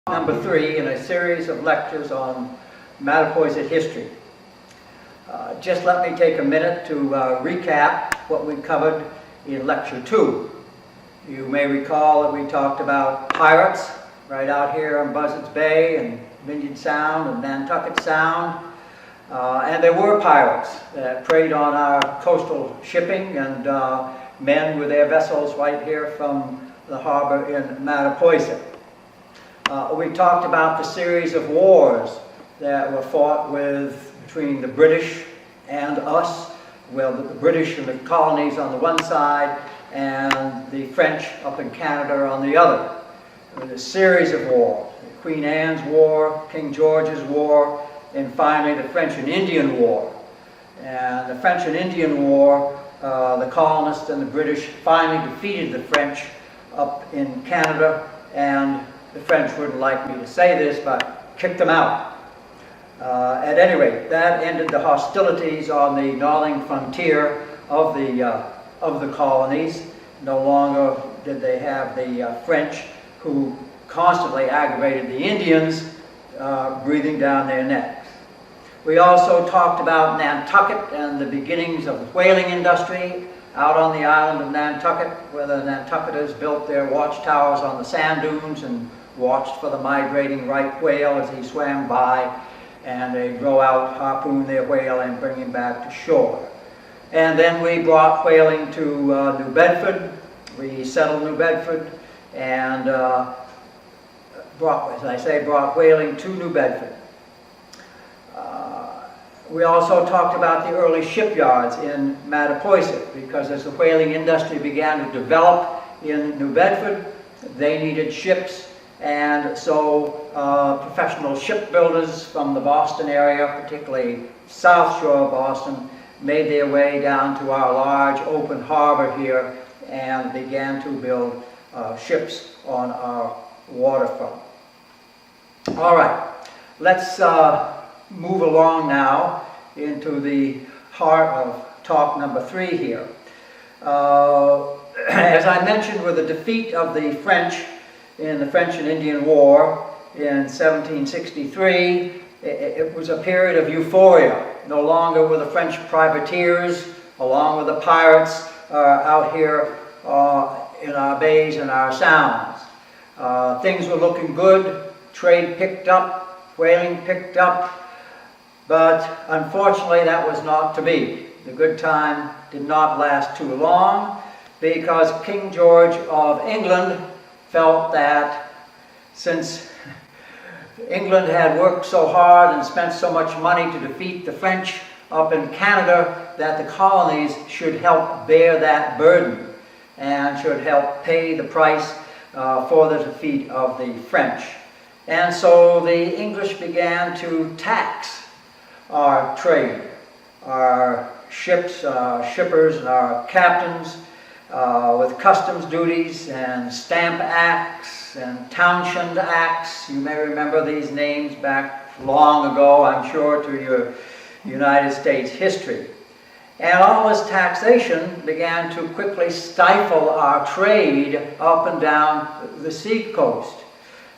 Number 3 in a series of lectures on Mattapoisett history. Just let me take a minute to recap what we covered in lecture 2. You may recall that we talked about pirates right out here on Buzzards Bay and Vineyard Sound and Nantucket Sound. And there were pirates that preyed on our coastal shipping, and men with their vessels right here from the harbor in Mattapoisett. We talked about the series of wars that were fought between the British and us. Well, the British and the colonies on the one side and the French up in Canada on the other. There was a series of wars. Queen Anne's War, King George's War, and finally the French and Indian War. And the French and Indian War, the colonists and the British finally defeated the French up in Canada, and the French wouldn't like me to say this, but kicked them out. At any rate, that ended the hostilities on the northern frontier of the colonies. No longer did they have the French, who constantly aggravated the Indians, breathing down their necks. We also talked about Nantucket and the beginnings of the whaling industry out on the island of Nantucket, where the Nantucketers built their watchtowers on the sand dunes and watched for the migrating right whale as he swam by, and they'd row out, harpoon their whale, and bring him back to shore. And then we brought whaling to New Bedford. We settled New Bedford and brought whaling to New Bedford. We also talked about the early shipyards in Mattapoisett, because as the whaling industry began to develop in New Bedford, they needed ships, and so professional shipbuilders from the Boston area, particularly South Shore of Boston, made their way down to our large open harbor here and began to build ships on our waterfront. All right, let's move along now into the heart of talk number 3 here. As I mentioned, with the defeat of the French in the French and Indian War in 1763, it was a period of euphoria. No longer were the French privateers, along with the pirates, out here in our bays and our sounds. Things were looking good. Trade picked up, whaling picked up, but unfortunately that was not to be. The good time did not last too long, because King George of England felt that since England had worked so hard and spent so much money to defeat the French up in Canada, that the colonies should help bear that burden and should help pay the price for the defeat of the French. And so the English began to tax our trade, our ships, our shippers, and our captains with customs duties and stamp acts and townshend acts. You may remember these names back long ago, I'm sure, to your United States history. And all this taxation began to quickly stifle our trade up and down the seacoast.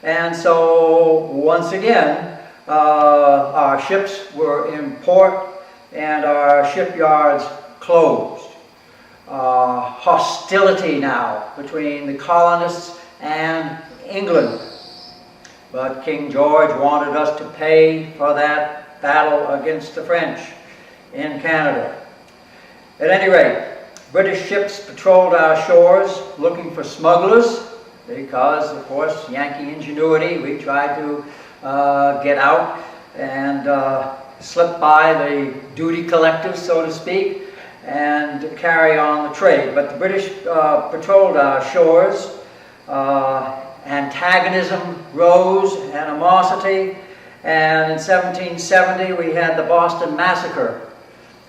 And so, once again, our ships were in port and our shipyards closed. Hostility now between the colonists and England. But King George wanted us to pay for that battle against the French in Canada. At any rate, British ships patrolled our shores looking for smugglers, because, of course, Yankee ingenuity, we tried to get out and slip by the duty collectors, so to speak, and carry on the trade. But the British patrolled our shores. Antagonism rose, animosity, and in 1770 we had the Boston Massacre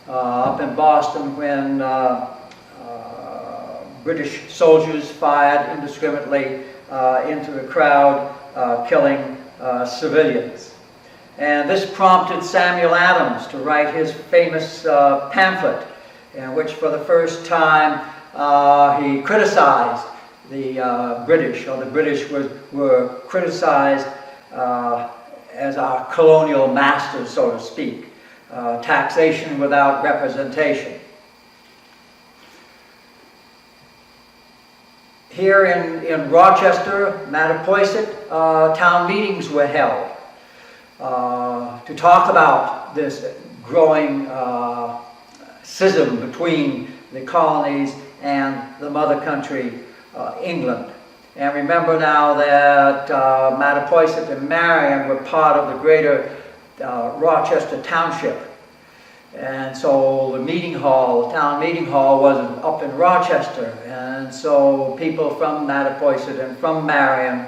up in Boston, when British soldiers fired indiscriminately into the crowd, killing civilians. And this prompted Samuel Adams to write his famous pamphlet, in which for the first time he criticized the British, or the British were criticized as our colonial masters, so to speak. Taxation without representation. Here in Rochester, Mattapoisett, town meetings were held to talk about this growing schism between the colonies and the mother country, England. And remember now that Mattapoisett and Marion were part of the greater Rochester Township. And so the meeting hall, the town meeting hall, was up in Rochester. And so people from Mattapoisett and from Marion,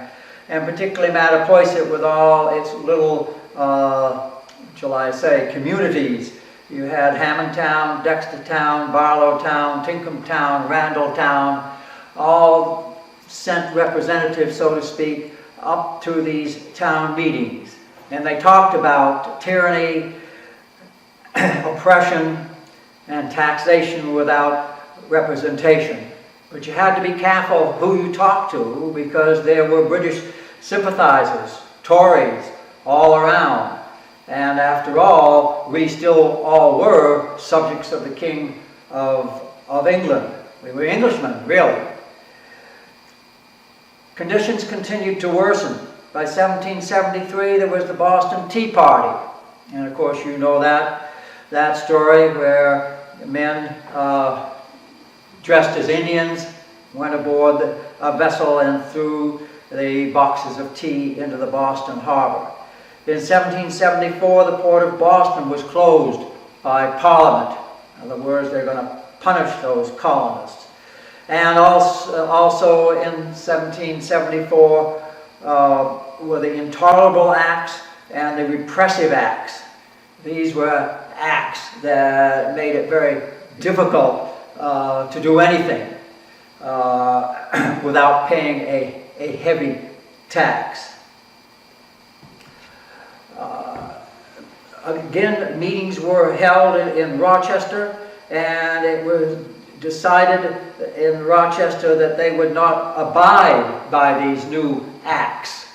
and particularly Mattapoisett with all its little, shall I say, communities. You had Hammondtown, Dextertown, Barlowtown, Tincomtown, Randalltown, all sent representatives, so to speak, up to these town meetings. And they talked about tyranny, oppression, and taxation without representation. But you had to be careful who you talked to, because there were British sympathizers, Tories, all around. And after all, we still all were subjects of the King of England. We were Englishmen, really. Conditions continued to worsen. By 1773, there was the Boston Tea Party. And of course, you know that story where men dressed as Indians went aboard a vessel and threw the boxes of tea into the Boston harbor. In 1774, the port of Boston was closed by Parliament. In other words, they're going to punish those colonists. And also in 1774 were the Intolerable Acts and the Repressive Acts. These were acts that made it very difficult to do anything without paying a heavy tax. Again, meetings were held in Rochester, and it was decided in Rochester that they would not abide by these new acts,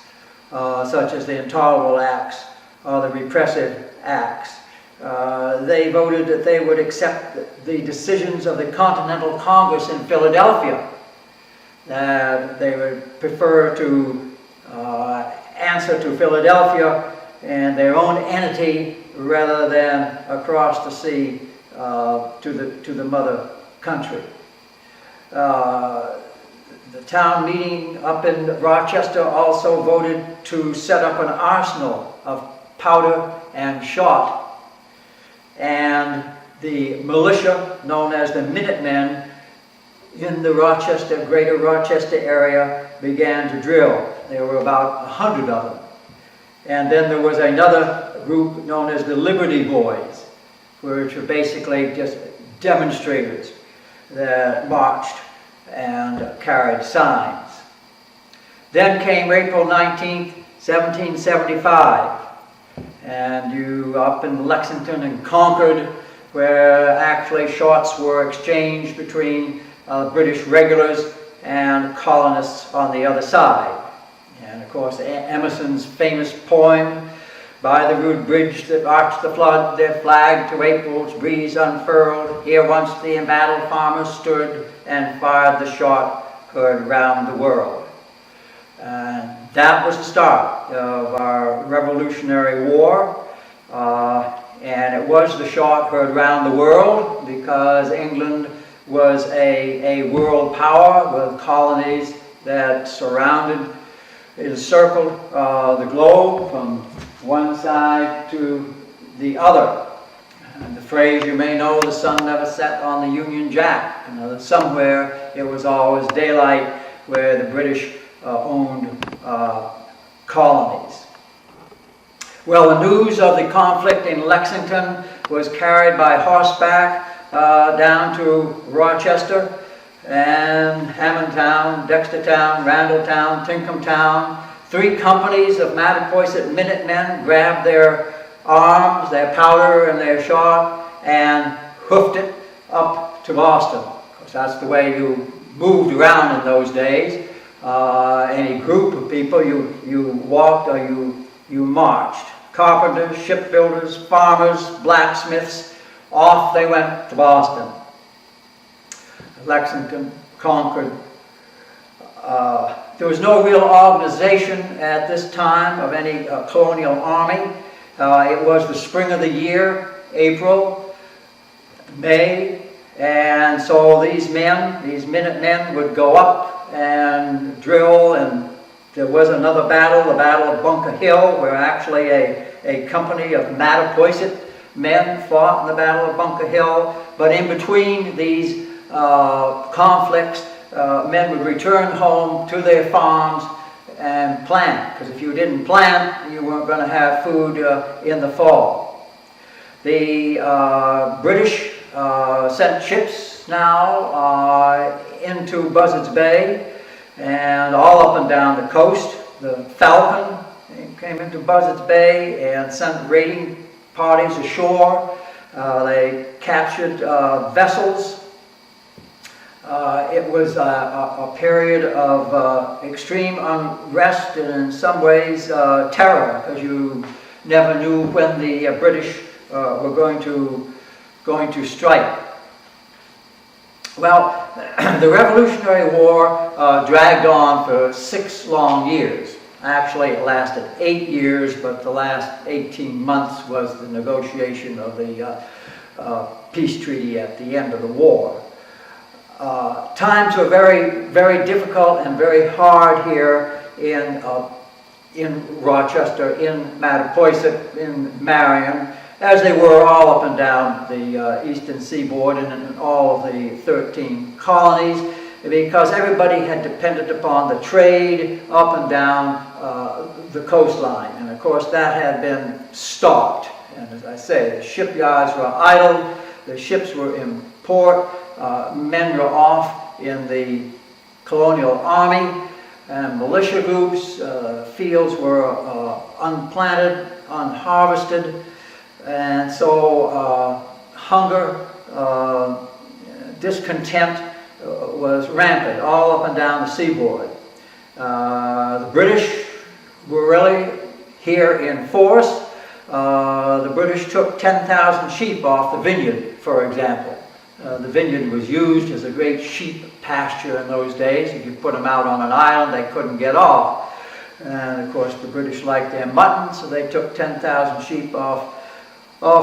such as the Intolerable Acts or the Repressive Acts. They voted that they would accept the decisions of the Continental Congress in Philadelphia, that they would prefer to answer to Philadelphia and their own entity rather than across the sea to the mother country. The town meeting up in Rochester also voted to set up an arsenal of powder and shot, and the militia known as the Minutemen in the Rochester, greater Rochester area began to drill. There were about 100 of them. And then there was another group known as the Liberty Boys, which were basically just demonstrators that marched and carried signs. Then came April 19th, 1775, and you up in Lexington and Concord, where actually shots were exchanged between British regulars and colonists on the other side. And of course, Emerson's famous poem, "By the rude bridge that arched the flood, their flag to April's breeze unfurled, here once the embattled farmers stood, and fired the shot heard round the world." And that was the start of our Revolutionary War. And it was the shot heard round the world because England was a world power with colonies that surrounded, encircled the globe from one side to the other. And the phrase you may know, the sun never set on the Union Jack. You know, somewhere it was always daylight where the British owned colonies. Well, the news of the conflict in Lexington was carried by horseback down to Rochester and Hammondtown, Dextertown, Randalltown, Tincomtown. 3 companies of Mattapoisett Minutemen grabbed their arms, their powder, and their shot and hoofed it up to Boston. Of course, that's the way you moved around in those days. any group of people. You walked or you marched. Carpenters, shipbuilders, farmers, blacksmiths, off they went to Boston. Lexington, Concord. There was no real organization at this time of any colonial army. It was the spring of the year, April, May, and so these Minutemen would go up and drill, and there was another battle, the Battle of Bunker Hill, where actually a company of Mattapoisett men fought in the Battle of Bunker Hill. But in between these conflicts, men would return home to their farms and plant, because if you didn't plant, you weren't going to have food in the fall. The British sent ships now into Buzzards Bay and all up and down the coast. The Falcon came into Buzzards Bay and sent raiding parties ashore. They captured vessels. It was a period of extreme unrest and in some ways terror, because you never knew when the British were going to strike. Well, the Revolutionary War dragged on for 6 long years. Actually, it lasted 8 years, but the last 18 months was the negotiation of the peace treaty at the end of the war. Times were very, very difficult and very hard here in Rochester, in Mattapoisett, in Marion, as they were all up and down the eastern seaboard and in all of the 13 colonies, because everybody had depended upon the trade up and down the coastline. And of course that had been stopped. And as I say, the shipyards were idle, the ships were in port, men were off in the colonial army and militia groups, fields were unplanted, unharvested, and so hunger, discontent was rampant all up and down the seaboard. The British were really here in force. The British took 10,000 sheep off the vineyard, for example. The vineyard was used as a great sheep pasture in those days. If you put them out on an island, they couldn't get off. And of course, the British liked their mutton, so they took 10,000 sheep off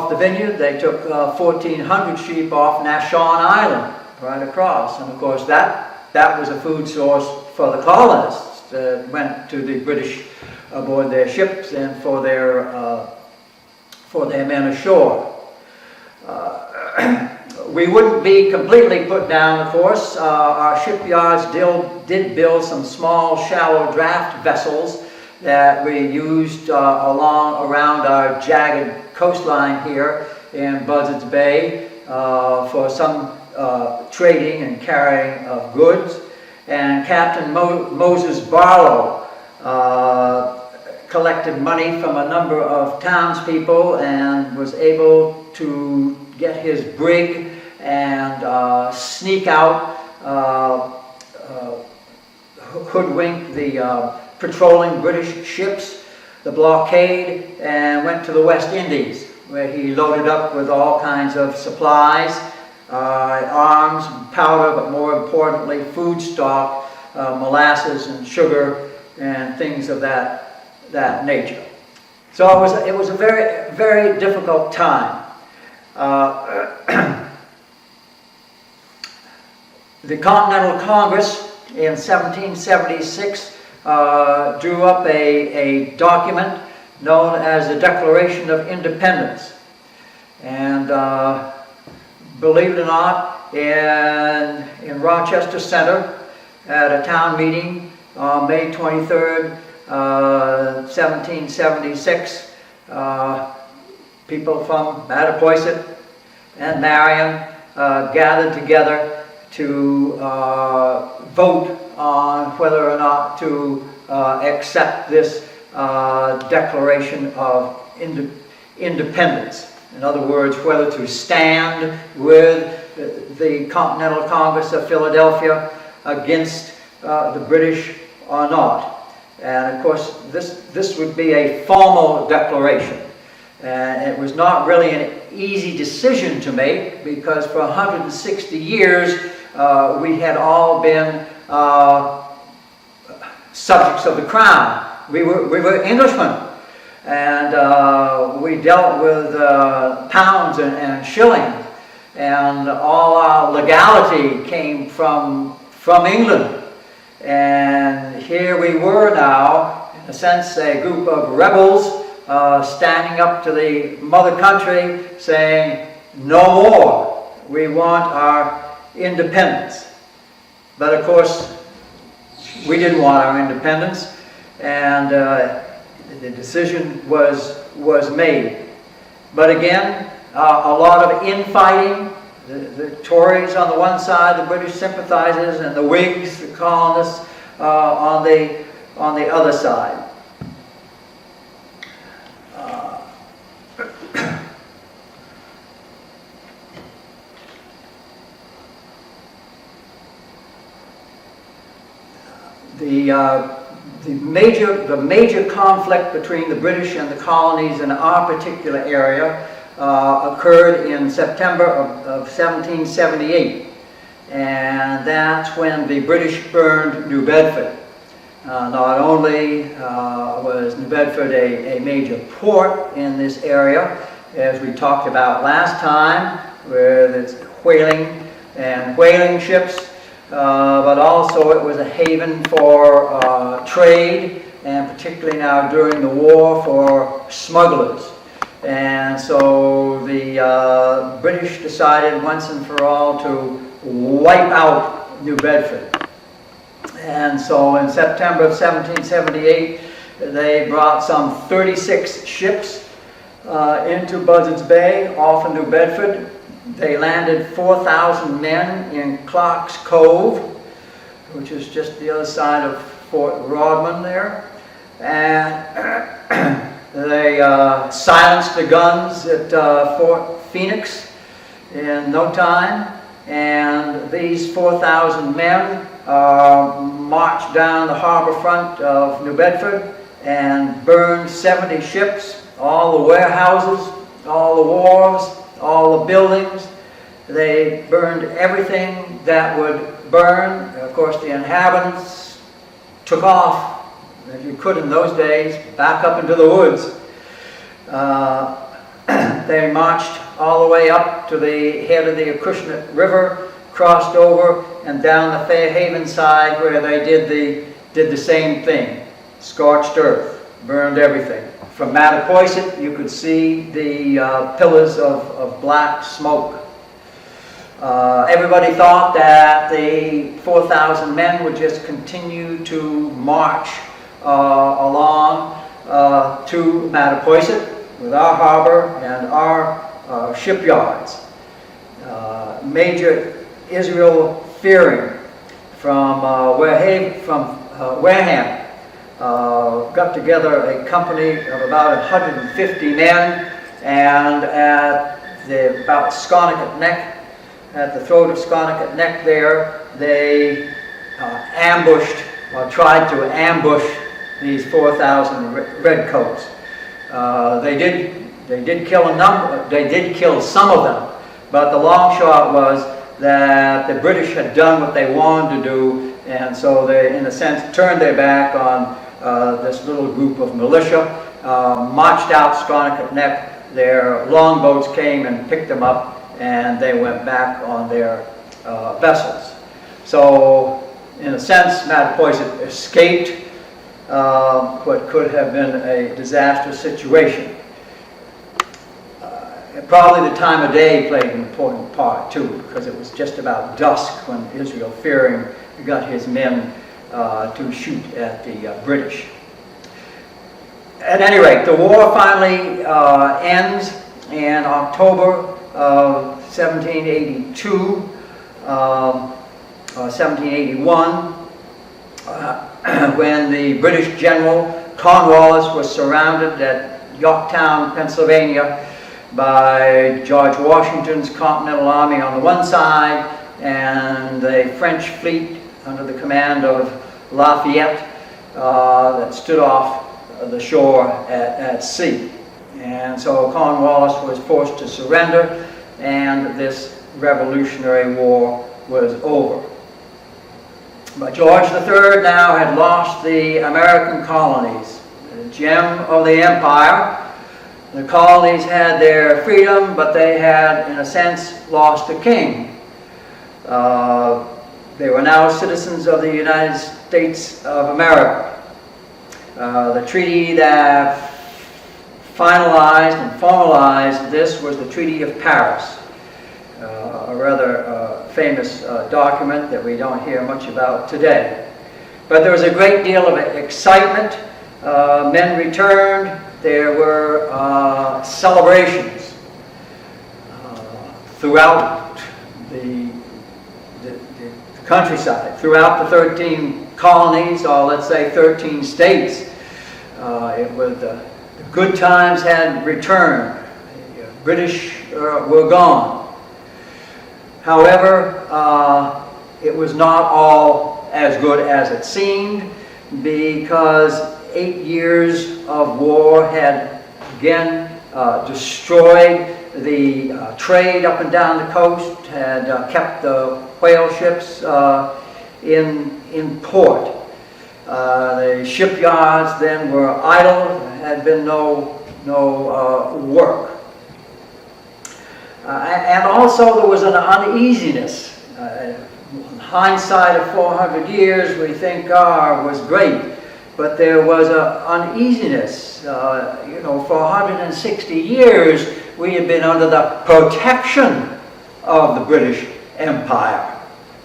the vineyard. They took 1,400 sheep off Nashon Island, right across. And of course, that was a food source for the colonists that went to the British aboard their ships and for their men ashore. We wouldn't be completely put down, of course. Our shipyards did build some small, shallow draft vessels that we used around our jagged coastline here in Buzzards Bay for some trading and carrying of goods. And Captain Moses Barlow collected money from a number of townspeople and was able to get his brig and sneak out, hoodwink the patrolling British ships, the blockade, and went to the West Indies, where he loaded up with all kinds of supplies, arms, powder, but more importantly food stock, molasses and sugar and things of that nature. So it was a very, very difficult time. The Continental Congress in 1776 drew up a document known as the Declaration of Independence. And believe it or not, in Rochester Center at a town meeting on May 23rd, 1776, people from Mattapoisett and Marion gathered together to vote on whether or not to accept this Declaration of Independence. In other words, whether to stand with the Continental Congress of Philadelphia against the British or not. And of course, this would be a formal declaration. And it was not really an easy decision to make, because for 160 years we had all been subjects of the crown. We were Englishmen, and we dealt with pounds and shillings, and all our legality came from England. And here we were now, in a sense, a group of rebels standing up to the mother country saying, no more, we want our independence. But of course, we didn't want our independence, and the decision was made. But again, a lot of infighting. The Tories on the one side, the British sympathizers, and the Whigs, the colonists, on the other side. The major conflict between the British and the colonies in our particular area occurred in September of 1778, and that's when the British burned New Bedford. Not only was New Bedford a major port in this area, as we talked about last time, with its whaling and whaling ships, but also it was a haven for trade, and particularly now during the war for smugglers. And so the British decided once and for all to wipe out New Bedford. And so in September of 1778, they brought some 36 ships into Buzzards Bay off of New Bedford. They landed 4,000 men in Clark's Cove, which is just the other side of Fort Rodman there. And they silenced the guns at Fort Phoenix in no time. And these 4,000 men marched down the harbor front of New Bedford and burned 70 ships, all the warehouses, all the wharves, all the buildings. They burned everything that would burn. Of course, the inhabitants took off, as you could in those days, back up into the woods. They marched all the way up to the head of the Acushnet River, crossed over, and down the Fairhaven side, where they did the same thing. Scorched earth, burned everything. From Mattapoisett, you could see the pillars of black smoke. Everybody thought that the 4,000 men would just continue to march along to Mattapoisett with our harbor and our shipyards. Major Israel Fearing from Wareham got together a company of about 150 men, and at about Sconnicut Neck, at the throat of Sconnicut Neck there, they ambushed, or tried to ambush, these 4,000 redcoats. They did kill a number. They did kill some of them, but the long shot was that the British had done what they wanted to do, and so they, in a sense, turned their back on this little group of militia, marched out Sconnicut Neck. Their longboats came and picked them up, and they went back on their vessels. So, in a sense, Mattapoisett escaped what could have been a disastrous situation. Probably the time of day played an important part too, because it was just about dusk when Israel Fearing got his men to shoot at the British. At any rate, the war finally ends in October of 1782, or 1781, when the British General Cornwallis was surrounded at Yorktown, Pennsylvania, by George Washington's Continental Army on the one side, and the French fleet under the command of Lafayette that stood off the shore at sea. And so Cornwallis was forced to surrender, and this Revolutionary War was over. But George III now had lost the American colonies, the gem of the empire. The colonies had their freedom, but they had, in a sense, lost a king. They were now citizens of the United States of America. The treaty that finalized and formalized this was the Treaty of Paris, a rather famous document that we don't hear much about today. But there was a great deal of excitement. Men returned. There were celebrations throughout the countryside, throughout the 13 colonies, or let's say 13 states. The good times had returned. The British were gone. However, it was not all as good as it seemed, because 8 years of war had again destroyed the trade up and down the coast, had kept the whale ships in port. The shipyards then were idle. There had been no work. And also there was an uneasiness. In hindsight of 400 years, we think was great. But there was an uneasiness. For 160 years, we had been under the protection of the British Empire.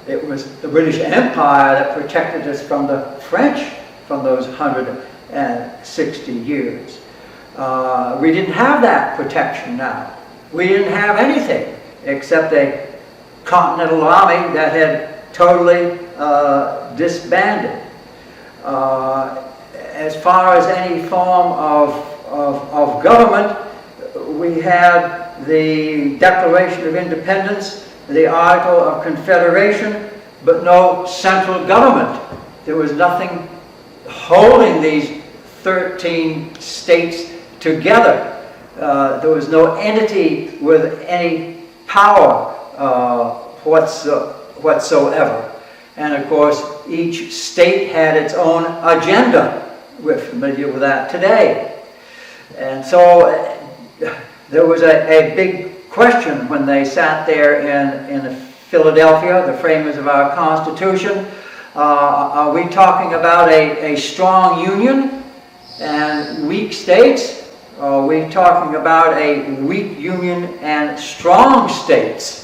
It was the British Empire that protected us from the French from those 160 years. We didn't have that protection now. We didn't have anything except a Continental Army that had totally disbanded. As far as any form of government, we had the Declaration of Independence, the Article of Confederation, but no central government. There was nothing holding these 13 states together. There was no entity with any power whatsoever. And of course, each state had its own agenda. We're familiar with that today. And so there was a big question when they sat there in Philadelphia, the framers of our Constitution. Are we talking about a strong union and weak states? Or are we talking about a weak union and strong states?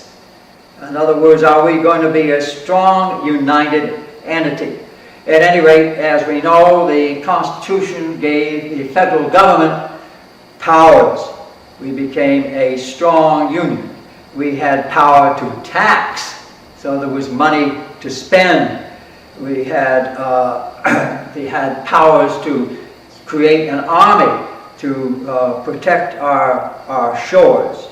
In other words, are we going to be a strong, united entity? At any rate, as we know, the Constitution gave the federal government powers. We became a strong union. We had power to tax, so there was money to spend. We had powers to create an army to protect our shores.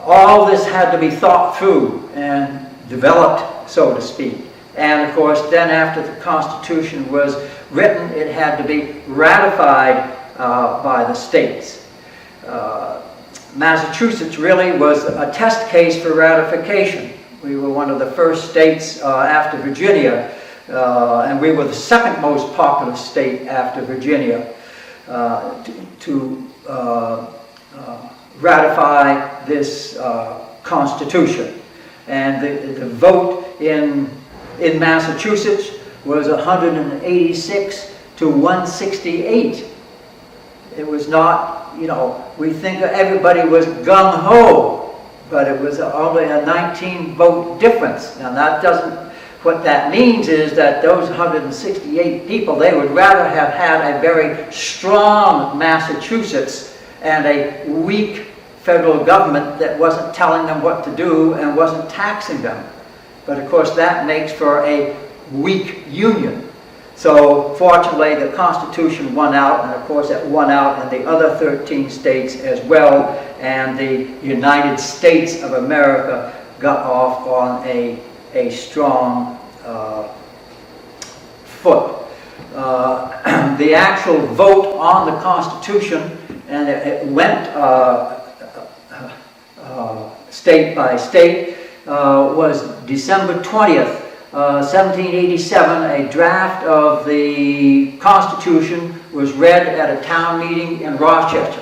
All this had to be thought through and developed, so to speak. And of course, then after the Constitution was written, it had to be ratified by the states. Massachusetts really was a test case for ratification. We were one of the first states after Virginia, and we were the second most populous state after Virginia to ratify this Constitution. And the vote in Massachusetts was 186 to 168. It was not, we think everybody was gung-ho, but it was only a 19-vote difference. Now what that means is that those 168 people, they would rather have had a very strong Massachusetts and a weak federal government that wasn't telling them what to do and wasn't taxing them. But of course that makes for a weak union. So fortunately the Constitution won out, and of course it won out in the other 13 states as well, and the United States of America got off on a a strong foot. The actual vote on the Constitution, and it went state by state, was December 20th, 1787. A draft of the Constitution was read at a town meeting in Rochester.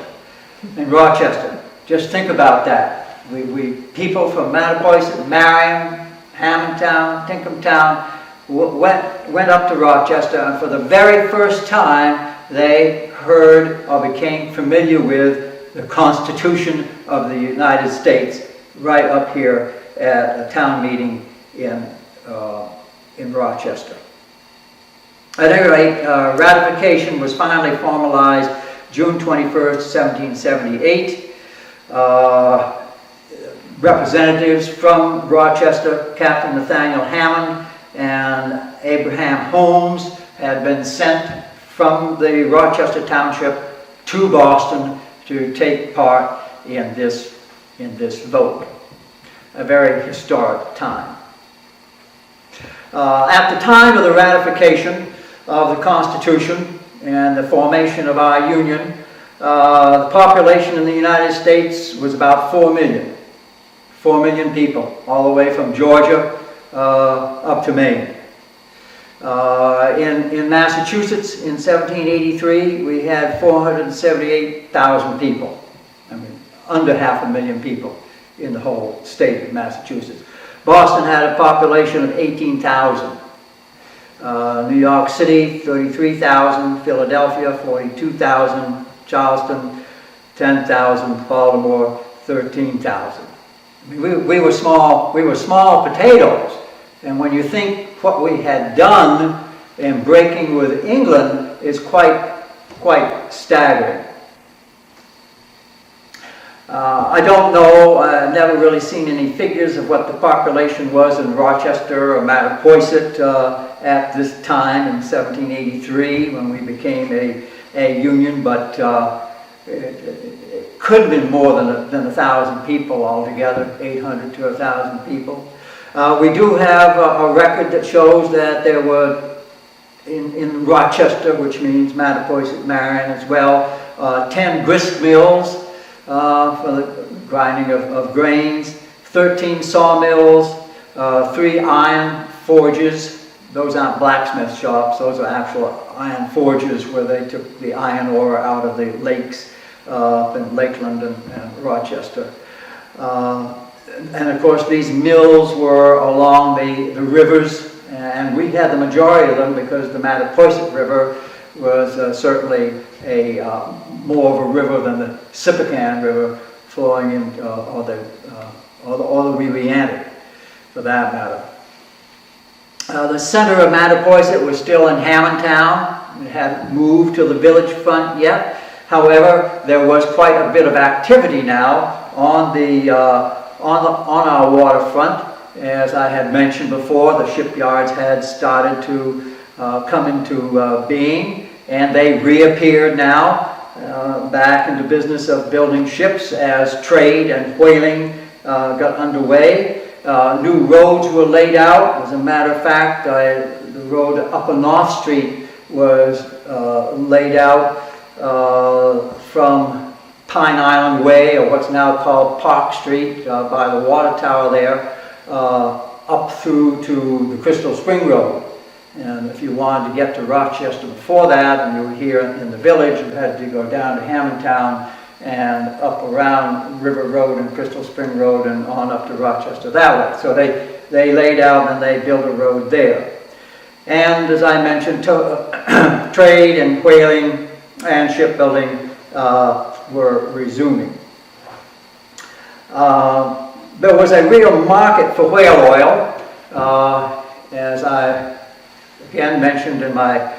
Just think about that. People from Mattapoisett, Marion, Hammondtown, Tinkham went up to Rochester, and for the very first time they heard or became familiar with the Constitution of the United States right up here at a town meeting in Rochester. At any rate, ratification was finally formalized June 21st, 1778. Representatives from Rochester, Captain Nathaniel Hammond and Abraham Holmes, had been sent from the Rochester Township to Boston to take part in this vote. A very historic time. At the time of the ratification of the Constitution and the formation of our Union, the population in the United States was about 4 million. 4 million people, all the way from Georgia up to Maine. In Massachusetts in 1783, we had 478,000 people. I mean, under 500,000 people in the whole state of Massachusetts. Boston had a population of 18,000. New York City, 33,000. Philadelphia, 42,000. Charleston, 10,000. Baltimore, 13,000. I mean, we were small potatoes. And when you think what we had done in breaking with England is quite staggering. I don't know, I've never really seen any figures of what the population was in Rochester or Mattapoisett at this time in 1783 when we became a union, but it could have been more than 1,000 people altogether, 800 to 1,000 people. We do have a record that shows that there were in Rochester, which means Mattapoisett, Marion as well, 10 grist mills for the grinding of grains, 13 sawmills, 3 iron forges. Those aren't blacksmith shops, those are actual iron forges where they took the iron ore out of the lakes up in Lakeland and Rochester. And of course these mills were along the rivers, and we had the majority of them because the Mattapoisett River was certainly more of a river than the Sippacan River flowing in, or the Williantic, for that matter. The center of Mattapoisett was still in Hammondtown. It hadn't moved to the village front yet. However, there was quite a bit of activity now on our waterfront. As I had mentioned before, the shipyards had started to come into being, and they reappeared now back into business of building ships as trade and whaling got underway. New roads were laid out. As a matter of fact, the road up on North Street was laid out from Pine Island Way, or what's now called Park Street, by the water tower there, up through to the Crystal Spring Road. And if you wanted to get to Rochester before that, and you were here in the village, you had to go down to Hammondtown and up around River Road and Crystal Spring Road and on up to Rochester that way. So they laid out and they built a road there. And as I mentioned, trade and whaling and shipbuilding were resuming. There was a real market for whale oil, as I again mentioned in my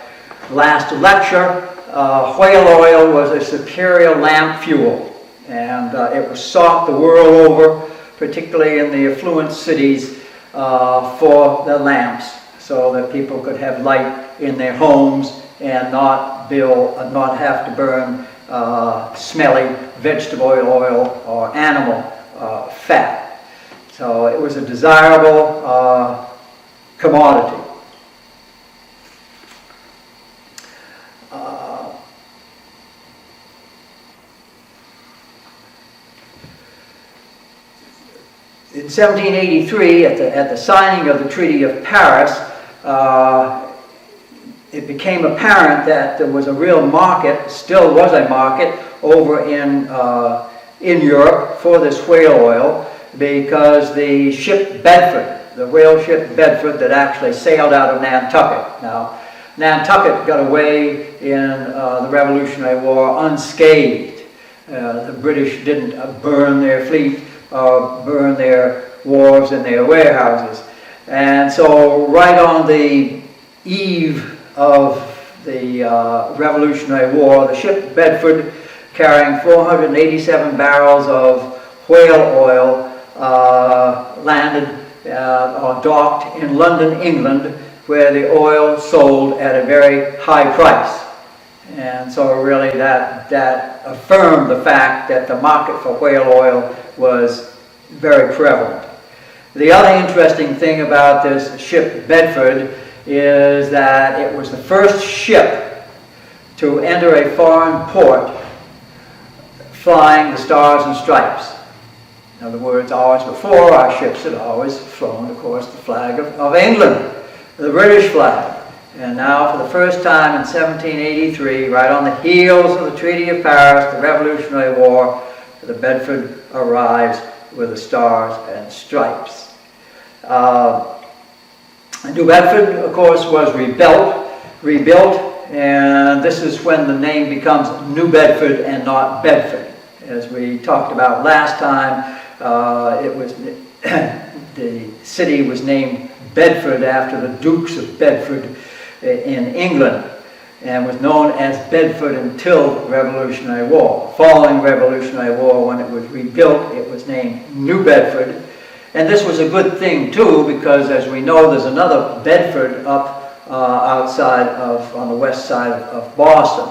last lecture. Whale oil was a superior lamp fuel, and it was sought the world over, particularly in the affluent cities, for the lamps, so that people could have light in their homes and not have to burn smelly vegetable oil or animal fat. So it was a desirable commodity. In 1783, at the signing of the Treaty of Paris, it became apparent that there was a real market, still was a market, over in Europe for this whale oil, because the ship Bedford, the whale ship Bedford that actually sailed out of Nantucket. Now, Nantucket got away in the Revolutionary War unscathed. The British didn't burn their fleet or burn their wharves and their warehouses. And so right on the eve of the Revolutionary War, the ship Bedford, carrying 487 barrels of whale oil, landed or docked in London, England, where the oil sold at a very high price. And so really that affirmed the fact that the market for whale oil was very prevalent. The other interesting thing about this ship Bedford is that it was the first ship to enter a foreign port flying the Stars and Stripes. In other words, always before, our ships had always flown, of course, the flag of England, the British flag. And now, for the first time in 1783, right on the heels of the Treaty of Paris, the Revolutionary War, the Bedford arrives with the Stars and Stripes. New Bedford, of course, was rebuilt, and this is when the name becomes New Bedford and not Bedford. As we talked about last time, the city was named Bedford after the Dukes of Bedford in England, and was known as Bedford until the Revolutionary War. Following the Revolutionary War, when it was rebuilt, it was named New Bedford. And this was a good thing too, because as we know, there's another Bedford up outside on the west side of Boston.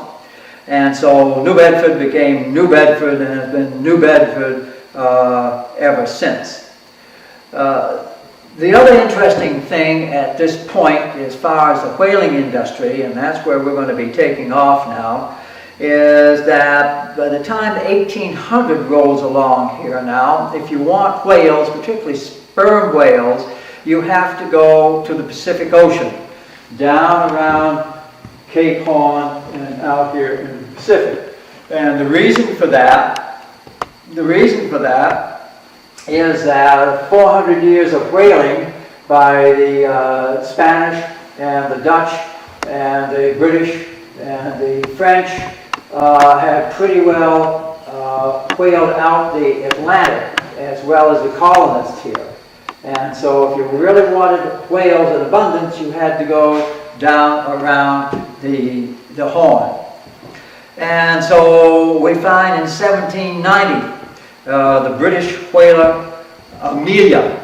And so New Bedford became New Bedford and has been New Bedford ever since. The other interesting thing at this point, as far as the whaling industry, and that's where we're going to be taking off now, is that by the time 1800 rolls along here now, if you want whales, particularly sperm whales, you have to go to the Pacific Ocean, down around Cape Horn and out here in the Pacific. And the reason for that is that 400 years of whaling by the Spanish and the Dutch and the British and the French had pretty well whaled out the Atlantic as well as the colonists here. And so if you really wanted whales in abundance, you had to go down around the Horn. And so we find in 1790, the British whaler Amelia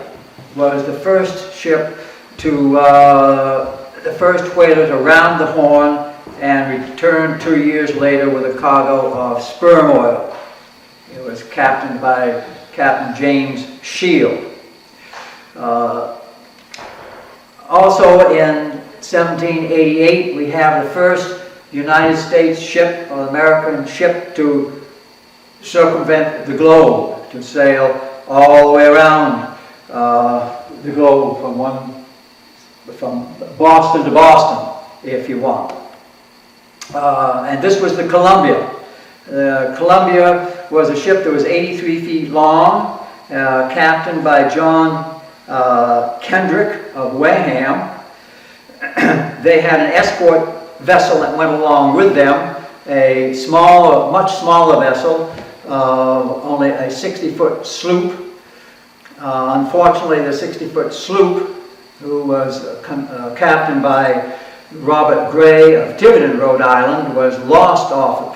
was the first ship the first whaler to round the Horn and returned 2 years later with a cargo of sperm oil. It was captained by Captain James Shield. Also in 1788, we have the first United States ship, or American ship, to circumvent the globe, to sail all the way around the globe from Boston to Boston, if you want. And this was the Columbia. Columbia was a ship that was 83 feet long, captained by John Kendrick of Wareham. They had an escort vessel that went along with them, a much smaller vessel, only a 60-foot sloop. Unfortunately, the 60-foot sloop, who was captained by Robert Gray of Tiverton, Rhode Island, was lost off of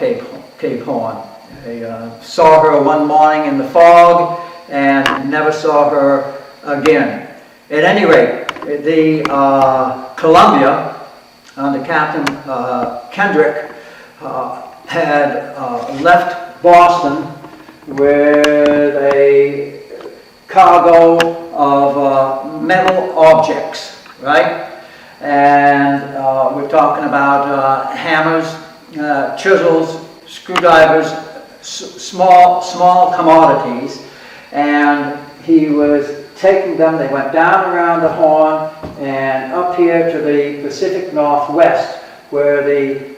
Cape Horn. They saw her one morning in the fog and never saw her again. At any rate, the Columbia, under Captain Kendrick, had left Boston with a cargo of metal objects, right? And we're talking about hammers, chisels, screwdrivers, small commodities. And he was taking them, they went down around the Horn and up here to the Pacific Northwest, where the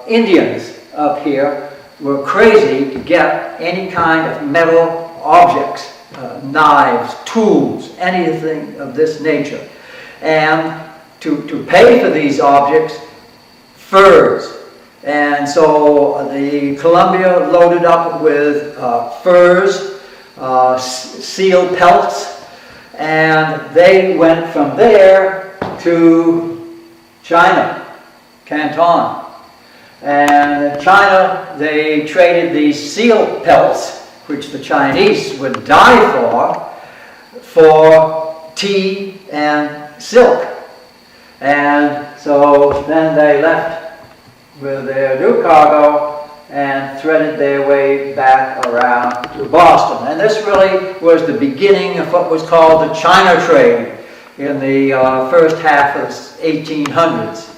Indians up here were crazy to get any kind of metal objects, knives, tools, anything of this nature. And to pay for these objects, furs. And so the Columbia loaded up with furs, seal pelts, and they went from there to China, Canton. And in China, they traded these seal pelts, which the Chinese would die for tea and silk. And so then they left with their new cargo and threaded their way back around to Boston. And this really was the beginning of what was called the China trade in the first half of the 1800s,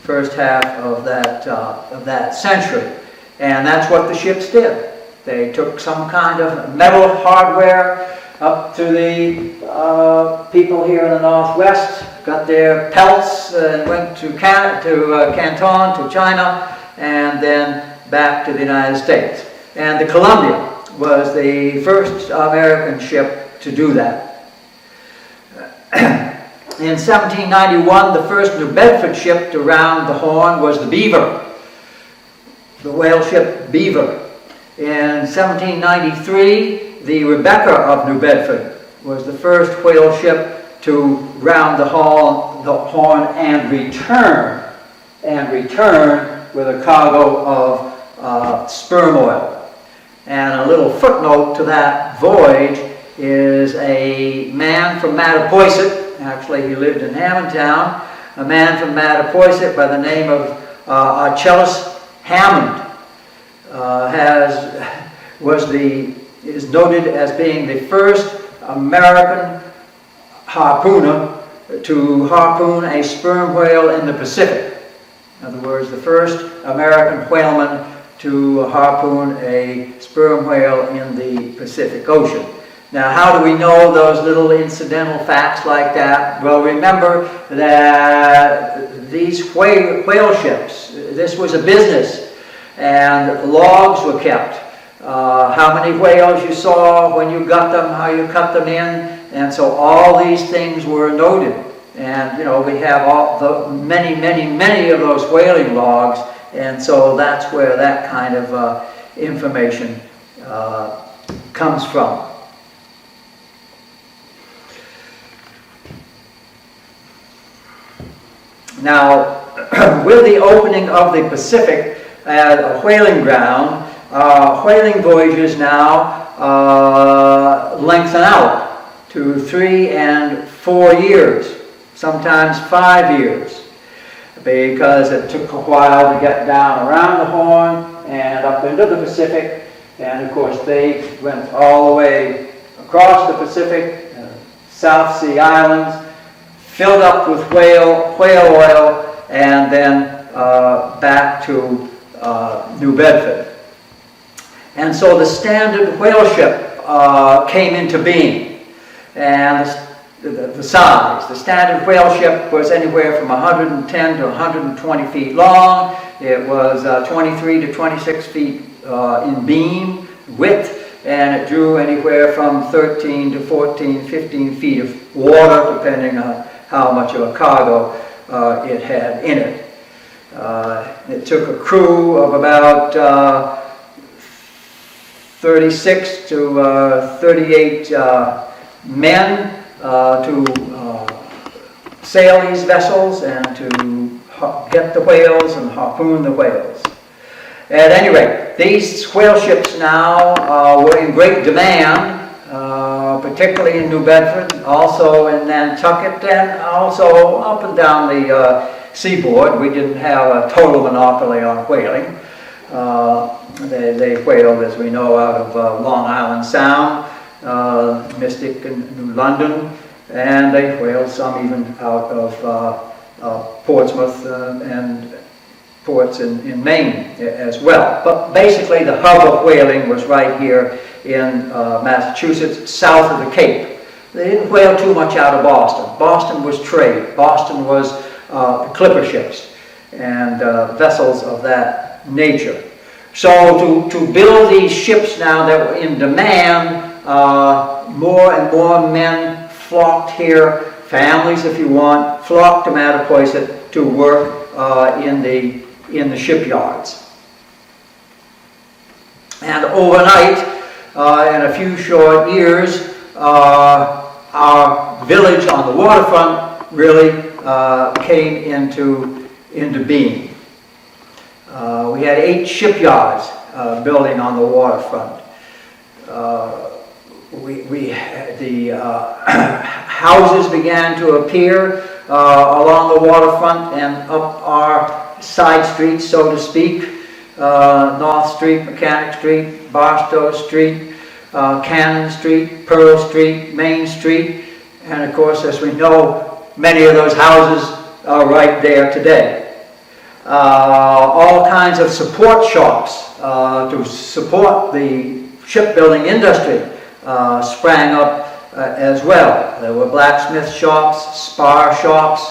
first half of that century. And that's what the ships did. They took some kind of metal hardware up to the people here in the Northwest, got their pelts, and went to Canton, to China, and then back to the United States. And the Columbia was the first American ship to do that. In 1791, the first New Bedford ship around the Horn was the Beaver, the whale ship Beaver. In 1793, the Rebecca of New Bedford was the first whale ship to round the Horn and return with a cargo of sperm oil. And a little footnote to that voyage is a man from Mattapoisett, actually he lived in Hammondtown, a man from Mattapoisett by the name of Archelaus Hammond is noted as being the first American harpooner to harpoon a sperm whale in the Pacific. In other words, the first American whaleman to harpoon a sperm whale in the Pacific Ocean. Now, how do we know those little incidental facts like that? Well, remember that these whale ships, this was a business, and logs were kept. How many whales you saw when you got them, how you cut them in, and so all these things were noted. And you know, we have all the many of those whaling logs, and so that's where that kind of information comes from. Now, with the opening of the Pacific as a whaling ground, whaling voyages now lengthen out to 3 and 4 years, sometimes 5 years, because it took a while to get down around the Horn and up into the Pacific. And of course, they went all the way across the Pacific, South Sea Islands, filled up with whale oil, and then back to New Bedford. And so the standard whale ship came into being. And the size, the standard whale ship was anywhere from 110 to 120 feet long. It was 23 to 26 feet in beam width, and it drew anywhere from 13 to 14, 15 feet of water, depending on how much of a cargo it had in it. It took a crew of about 36 to 38 men to sail these vessels and to get the whales and harpoon the whales. At any rate, these whale ships now were in great demand, particularly in New Bedford, also in Nantucket, and also up and down the seaboard. We didn't have a total monopoly on whaling. They whaled, as we know, out of Long Island Sound, Mystic in New London, and they whaled some even out of Portsmouth and ports in Maine as well. But basically the hub of whaling was right here in Massachusetts, south of the Cape. They didn't whale too much out of Boston. Boston was trade. Boston was clipper ships and vessels of that nature. So to build these ships now that were in demand, more and more men flocked here, families if you want, flocked to Mattapoisett to work in the shipyards. And overnight, in a few short years, our village on the waterfront really came into being. We had 8 shipyards building on the waterfront. The houses began to appear along the waterfront and up our side streets, so to speak. North Street, Mechanic Street, Barstow Street, Cannon Street, Pearl Street, Main Street, and of course, as we know, many of those houses are right there today. All kinds of support shops to support the shipbuilding industry sprang up as well. There were blacksmith shops, spar shops,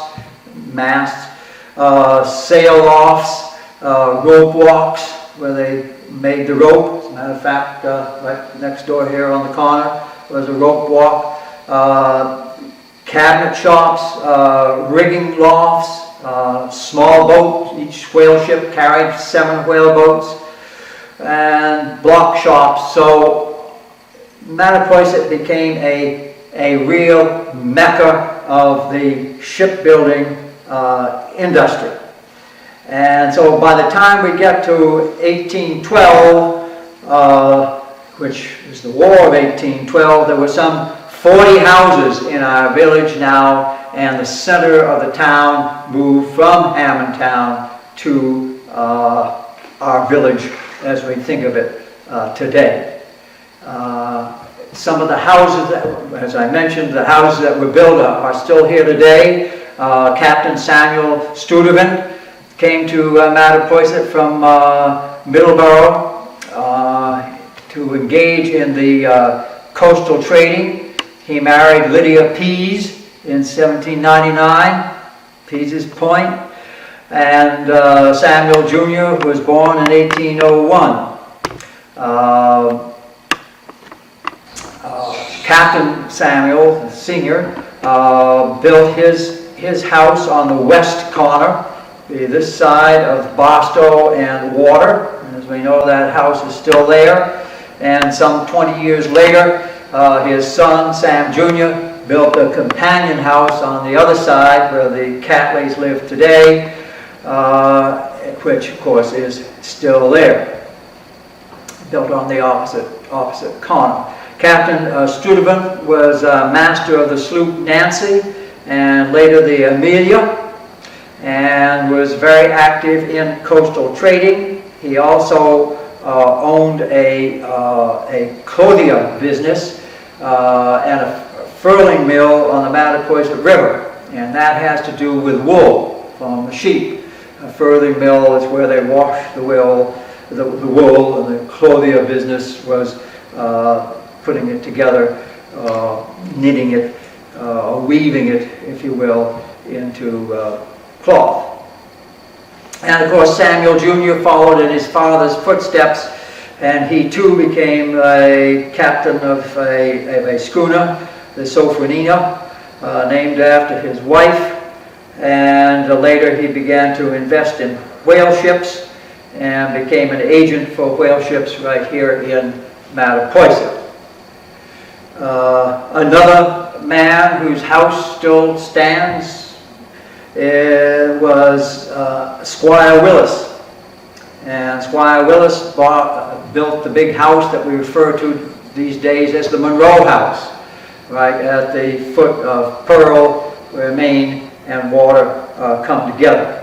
masts, sail lofts, rope walks where they made the rope. As a matter of fact, right next door here on the corner was a rope walk. Cabinet shops, rigging lofts, small boats. Each whale ship carried 7 whale boats, and block shops. So Mattapoisett became a real mecca of the shipbuilding industry. And so by the time we get to 1812, which is the War of 1812, there were some 40 houses in our village now, and the center of the town moved from Hammondtown to our village as we think of it today. Some of the houses, as I mentioned, the houses that were built are still here today. Captain Samuel Studevant came to Mattapoisett from Middleborough to engage in the coastal trading. He married Lydia Pease in 1799, Pease's Point, and Samuel Jr., who was born in 1801. Captain Samuel, Sr., built his house on the west corner, this side of Barstow and Water. And as we know, that house is still there. And some 20 years later, his son, Sam Jr., built a companion house on the other side where the Catleys live today, which of course is still there, built on the opposite corner. Captain Studevant was master of the sloop Nancy and later the Amelia, and was very active in coastal trading. He also owned a clothier business and a furling mill on the Mattapoisett River, and that has to do with wool from the sheep. A furling mill is where they wash the wool, and the clothier business was putting it together, knitting it, weaving it, if you will, into cloth. And of course Samuel Jr. followed in his father's footsteps, and he too became a captain of a schooner, the Sophronina, named after his wife, and later he began to invest in whale ships and became an agent for whale ships right here in Mattapoisett. Another man whose house still stands was Squire Willis. And Squire Willis built the big house that we refer to these days as the Monroe House, right at the foot of Pearl, where Maine and Water come together.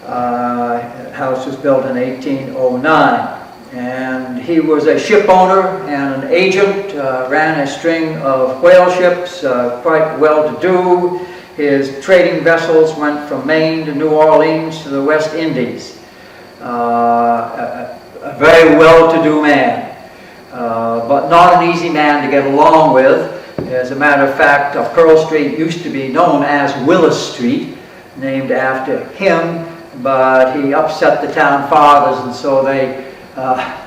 The house was built in 1809. And he was a ship owner and an agent, ran a string of whale ships, quite well-to-do. His trading vessels went from Maine to New Orleans to the West Indies. A very well-to-do man, but not an easy man to get along with. As a matter of fact, Pearl Street used to be known as Willis Street, named after him, but he upset the town fathers, and so they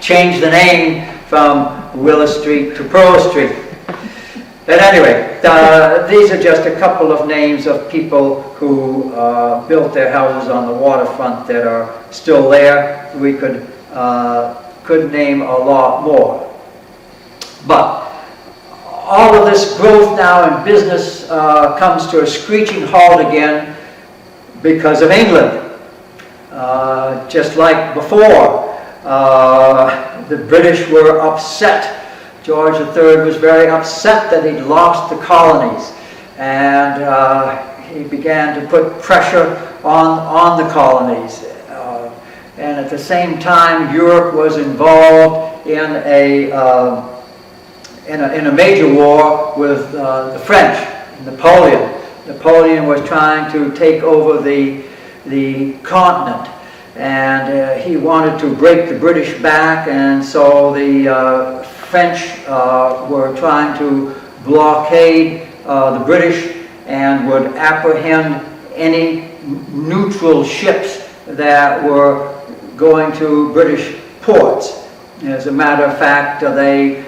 changed the name from Willis Street to Pearl Street. At any rate, these are just a couple of names of people who built their houses on the waterfront that are still there. We could name a lot more. But all of this growth now in business comes to a screeching halt again because of England. Just like before, the British were upset. George III was very upset that he'd lost the colonies, and he began to put pressure on the colonies. And at the same time, Europe was involved in a major war with the French, Napoleon. Napoleon was trying to take over the continent, and he wanted to break the British back, and so the French were trying to blockade the British and would apprehend any neutral ships that were going to British ports. As a matter of fact, the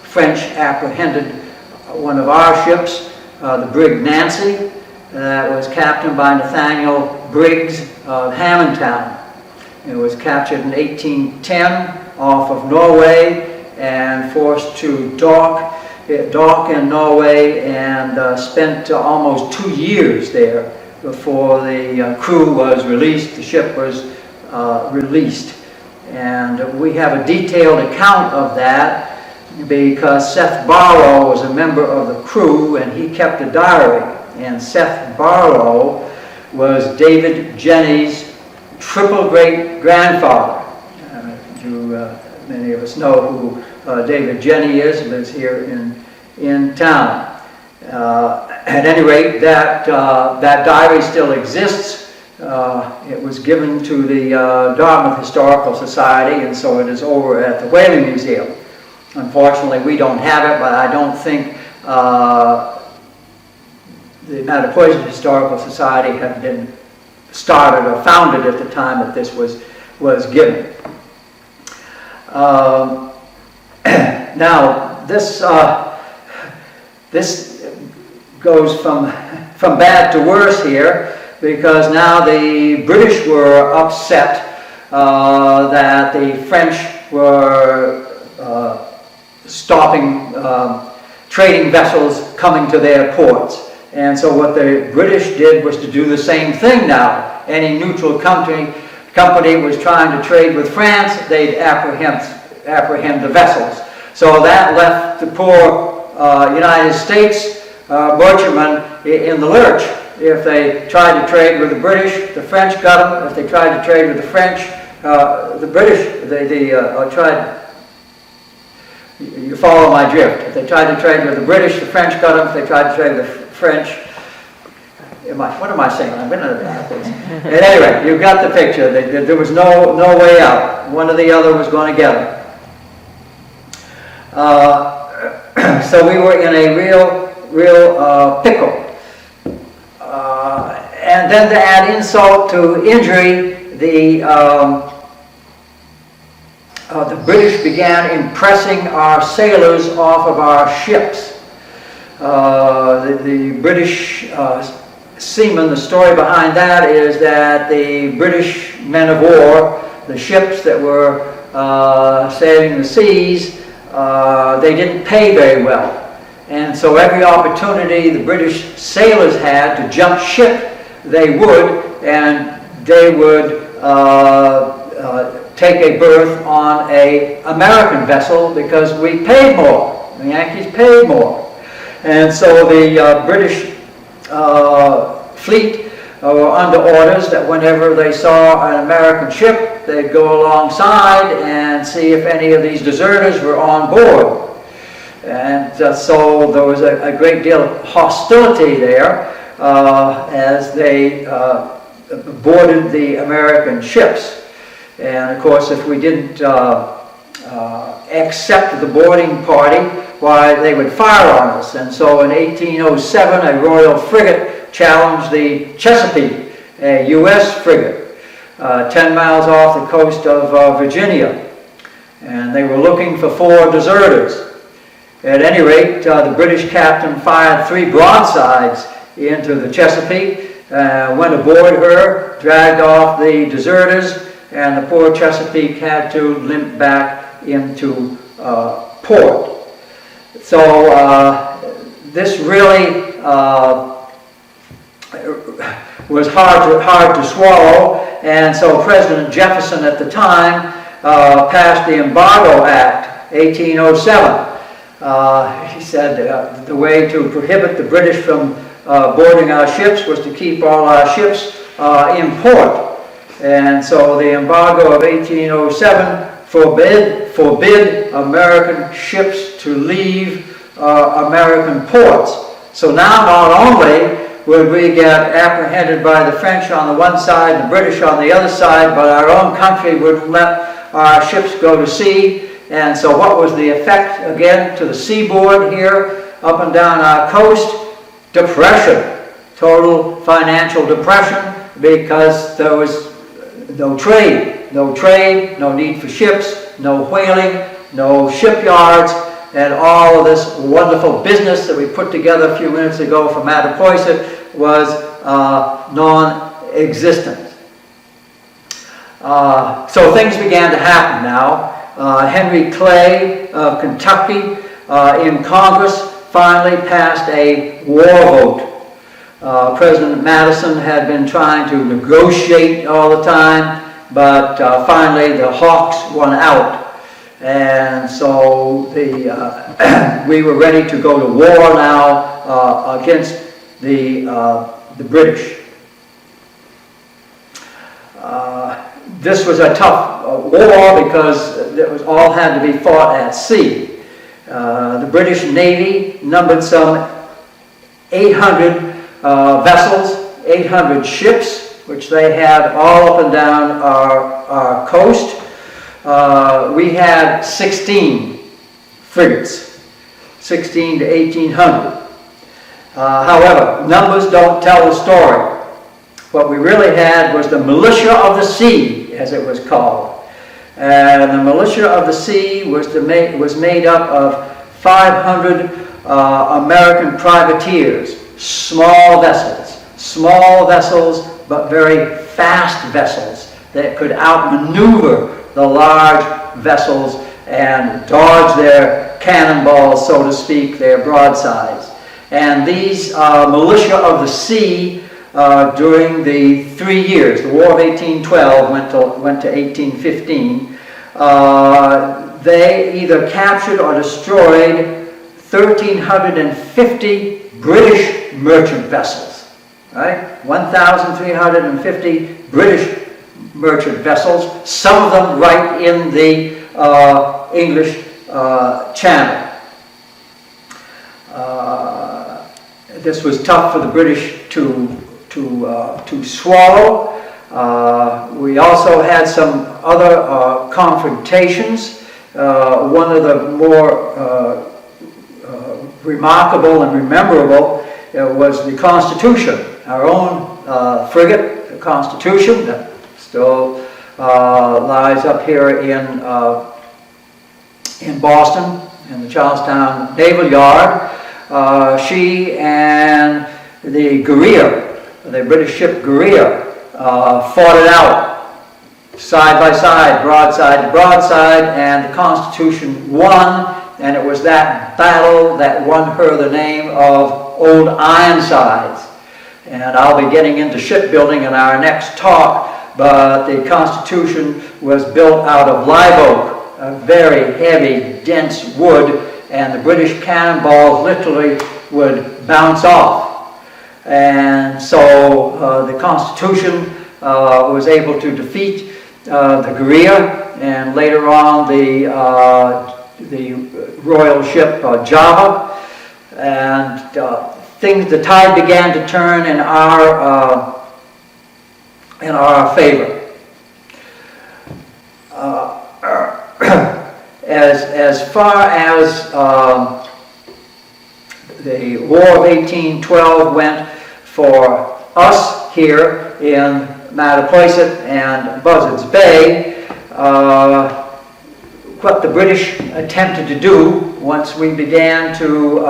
French apprehended one of our ships, the brig Nancy, that was captained by Nathaniel Briggs of Hammondtown. It was captured in 1810 off of Norway and forced to dock in Norway, and spent almost 2 years there before the crew was released, the ship was released. And we have a detailed account of that because Seth Barlow was a member of the crew, and he kept a diary. And Seth Barlow was David Jenney's triple great-grandfather. Many of us know who David Jenney is, lives here in town. At any rate, that diary still exists. It was given to the Dartmouth Historical Society, and so it is over at the Whaling Museum. Unfortunately, we don't have it, but I don't think the Mattapoisett Historical Society had been started or founded at the time that this was given. Now, this goes from bad to worse here, because now the British were upset that the French were stopping trading vessels coming to their ports. And so what the British did was to do the same thing now. Any neutral company was trying to trade with France, they'd apprehend the vessels. So that left the poor United States merchantmen in the lurch. If they tried to trade with the British, the French got them. If they tried to trade with the French, the British, tried. You follow my drift. If they tried to trade with the British, the French got them. If they tried to trade with the French, what am I saying? I'm going to. At any rate, you got the picture. There was no way out. One or the other was going to get them. So we were in a real pickle. And then to add insult to injury, the British began impressing our sailors off of our ships. The British seamen, the story behind that is that the British men of war, the ships that were sailing the seas, they didn't pay very well. And so every opportunity the British sailors had to jump ship, they would, and they would take a berth on an American vessel because we paid more. The Yankees paid more. And so the British fleet were under orders that whenever they saw an American ship, they'd go alongside and see if any of these deserters were on board. And so there was a great deal of hostility there as they boarded the American ships. And of course, if we didn't accept the boarding party, why, they would fire on us. And so in 1807, a Royal frigate challenged the Chesapeake, a U.S. frigate, 10 miles off the coast of Virginia. And they were looking for 4 deserters. At any rate, the British captain fired 3 broadsides into the Chesapeake, went aboard her, dragged off the deserters, and the poor Chesapeake had to limp back into port. So this really was hard to swallow, and so President Jefferson at the time passed the Embargo Act, 1807. He said the way to prohibit the British from boarding our ships was to keep all our ships in port. And so the embargo of 1807 forbid American ships to leave American ports. So now not only would we get apprehended by the French on the one side, the British on the other side, but our own country wouldn't let our ships go to sea. And so what was the effect, again, to the seaboard here, up and down our coast? Depression, total financial depression, because there was no trade, no need for ships, no whaling, no shipyards, and all of this wonderful business that we put together a few minutes ago for Mattapoisett was non-existent. So things began to happen now. Henry Clay of Kentucky in Congress finally passed a war vote. President Madison had been trying to negotiate all the time, but finally the Hawks won out. And so we were ready to go to war now against the British. This was a tough war because it was all had to be fought at sea. The British Navy numbered some 800 vessels, 800 ships, which they had all up and down our coast. We had 16 frigates, 16 to 1800. However, numbers don't tell the story. What we really had was the militia of the sea, as it was called. And the militia of the sea was made up of 500 American privateers, small vessels, but very fast vessels that could outmaneuver the large vessels and dodge their cannonballs, so to speak, their broadsides. And these militia of the sea, during the 3 years, the War of 1812 went to 1815, they either captured or destroyed 1,350 British merchant vessels, right? 1,350 British merchant vessels, some of them right in the English Channel. This was tough for the British to swallow. We also had some other confrontations. One of the more remarkable and memorable was the Constitution, our own frigate, the Constitution, that still lies up here in Boston, in the Charlestown Naval Yard. She and the Guerriere, the British ship Guerriere, fought it out side by side, broadside to broadside, and the Constitution won, and it was that battle that won her the name of Old Ironsides. And I'll be getting into shipbuilding in our next talk, but the Constitution was built out of live oak, a very heavy, dense wood, and the British cannonballs literally would bounce off. And And so the Constitution was able to defeat the Guerilla, and later on the royal ship Java, and the tide began to turn in our favor. As far as the War of 1812 went for us here in Mattapoisett and Buzzards Bay, what the British attempted to do once we began to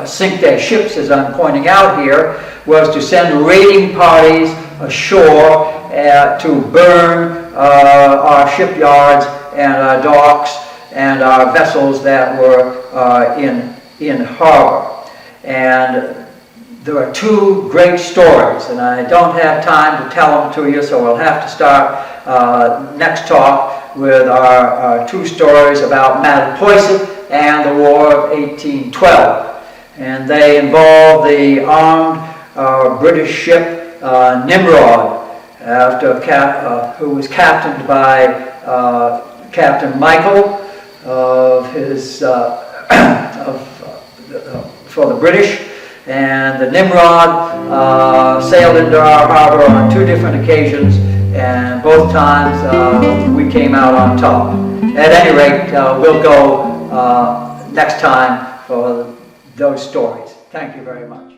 sink their ships, as I'm pointing out here, was to send raiding parties ashore to burn our shipyards and our docks and our vessels that were in harbor. And there are two great stories, and I don't have time to tell them to you, so we'll have to start next talk with our two stories about Mattapoisett and the War of 1812. And they involve the armed British ship Nimrod, who was captained by Captain Michael for the British. And the Nimrod sailed into our harbor on two different occasions, and both times we came out on top. At any rate, we'll go next time for those stories. Thank you very much.